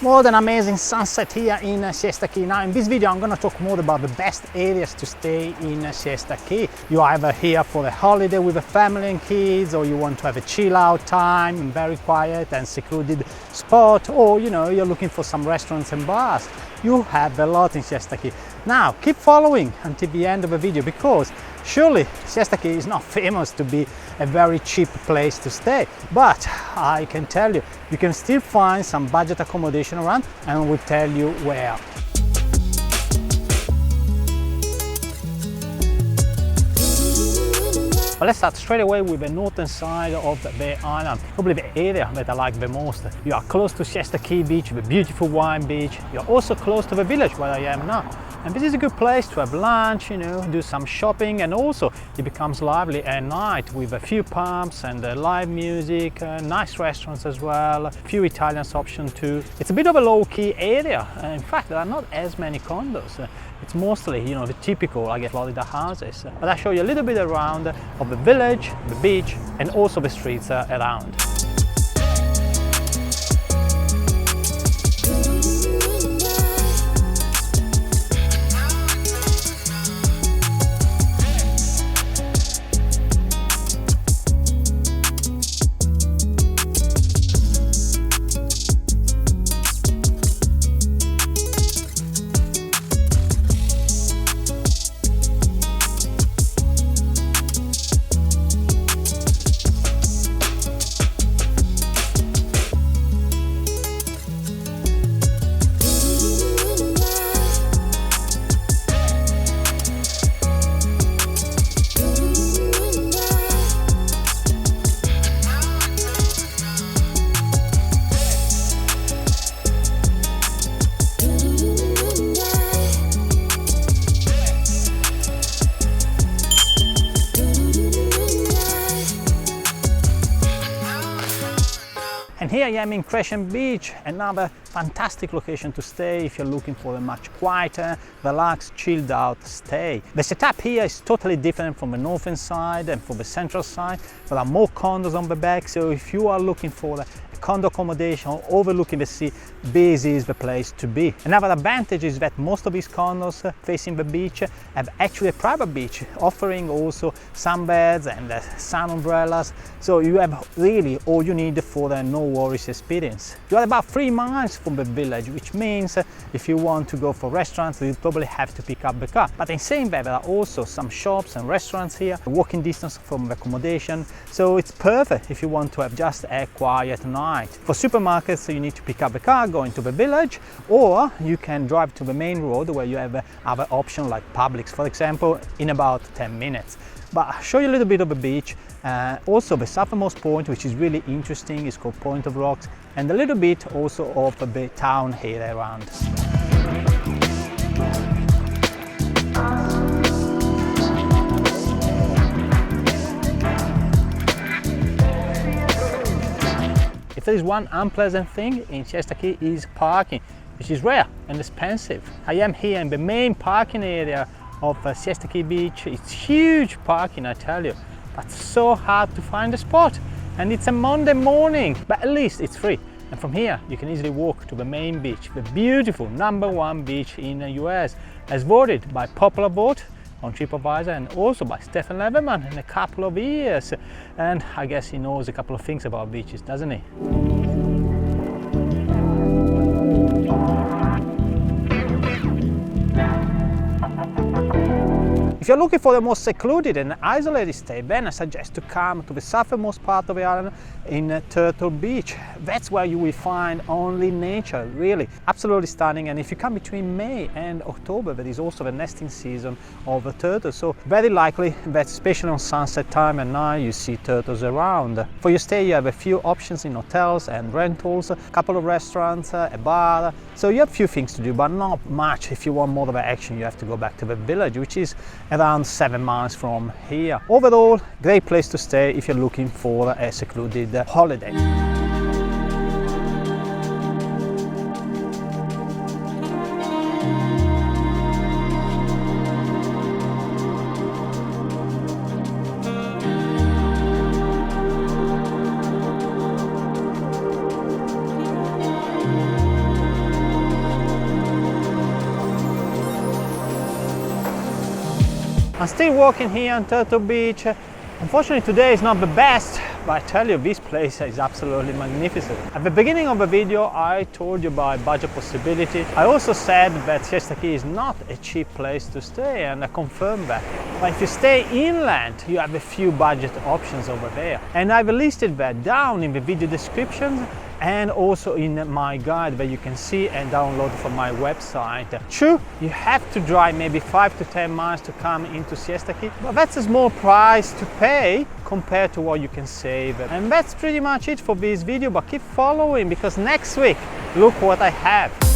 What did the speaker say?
More than amazing sunset here in Siesta Key. Now in this video I'm going to talk more about the best areas to stay in Siesta Key. You're either here for a holiday with a family and kids, or you want to have a chill out time, very quiet and secluded spot, or you're looking for some restaurants and bars. You have a lot in Siesta Key. Now keep following until the end of the video, because surely Siesta Key is not famous to be a very cheap place to stay, but I can tell you, you can still find some budget accommodation around, and we'll tell you where. But let's start straight away with the northern side of the island, probably the area that I like the most. You are close to Siesta Key Beach, the beautiful wine beach. You're also close to the village where I am now. And this is a good place to have lunch, do some shopping, and also it becomes lively at night with a few pubs and live music, nice restaurants as well, a few Italian options too. It's a bit of a low-key area. In fact, there are not as many condos. It's mostly, the typical, I guess, Florida houses. But I'll show you a little bit around of the village, the beach, and also the streets around. And here I am in Crescent Beach, another fantastic location to stay if you're looking for a much quieter, relaxed, chilled out stay. The setup here is totally different from the northern side and from the central side. There are more condos on the back, so if you are looking for a condo accommodation overlooking the sea, this is the place to be. Another advantage is that most of these condos facing the beach have actually a private beach, offering also sunbeds and sun umbrellas, so you have really all you need for a no worries experience. You are about 3 miles from the village, which means if you want to go for restaurants, you probably have to pick up the car. But in saying that, there are also some shops and restaurants here, walking distance from the accommodation, so it's perfect if you want to have just a quiet night. For supermarkets, you need to pick up the car, go into the village, or you can drive to the main road where you have other options like Publix, for example, in about 10 minutes. But I'll show you a little bit of the beach. Also the southernmost point, which is really interesting, is called Point of Rocks, and a little bit also of the town here around. If there is one unpleasant thing in Siesta Key is parking, which is rare and expensive. I am here in the main parking area of Siesta Key Beach. It's huge parking, I tell you, but so hard to find a spot. And it's a Monday morning, but at least it's free. And from here, you can easily walk to the main beach, the beautiful #1 beach in the US, as voted by popular vote on TripAdvisor and also by Stefan Leverman in a couple of years. And I guess he knows a couple of things about beaches, doesn't he? If you're looking for the most secluded and isolated stay, then I suggest to come to the southernmost part of the island in Turtle Beach. That's where you will find only nature, really. Absolutely stunning. And if you come between May and October, there is also the nesting season of the turtles. So very likely that, especially on sunset time and night, you see turtles around. For your stay, you have a few options in hotels and rentals, a couple of restaurants, a bar. So you have a few things to do, but not much. If you want more of an action, you have to go back to the village, which is around 7 miles from here. Overall, great place to stay if you're looking for a secluded holiday. I'm still walking here on Turtle Beach. Unfortunately today is not the best, but I tell you, this place is absolutely magnificent. At the beginning of the video I told you about budget possibility. I also said that Siesta Key is not a cheap place to stay, and I confirm that. But if you stay inland, you have a few budget options over there. And I've listed that down in the video description and also in my guide that you can see and download from my website. True, you have to drive maybe 5 to 10 miles to come into Siesta Key, but that's a small price to pay compared to what you can save. And that's pretty much it for this video, but keep following because next week, look what I have.